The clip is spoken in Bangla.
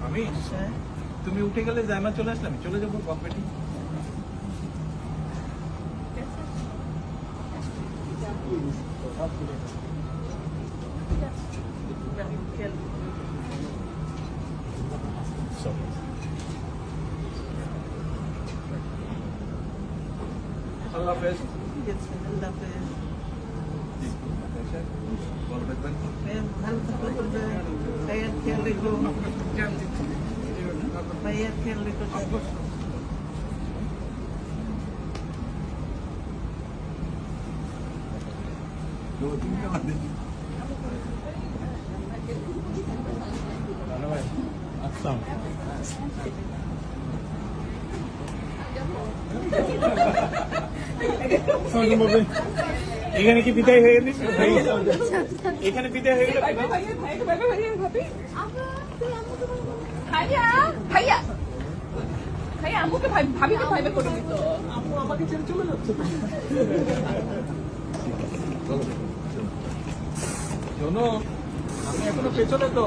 আমি তুমি উঠে গেলে জায়মা চলে আসলাম, চলে যাবো কম্পিটি। আল্লাহ হাফেজ। ভালো থাকবেন। ভাইয়ের খেয়াল রেখো, ভাইয়ের খেয়াল রেখো। এখানে কি বিদায় হয়ে গেল? এখানে বিদায় হয়ে গেল। ভাইয়া ভাইয়া ভাইয়া আম্মুকে ভাবিকে ভাইবে করে দিত। আম্মু আমাকে ছেড়ে চলে যাচ্ছে। শোনো, আমি এখনো পেছনে তো।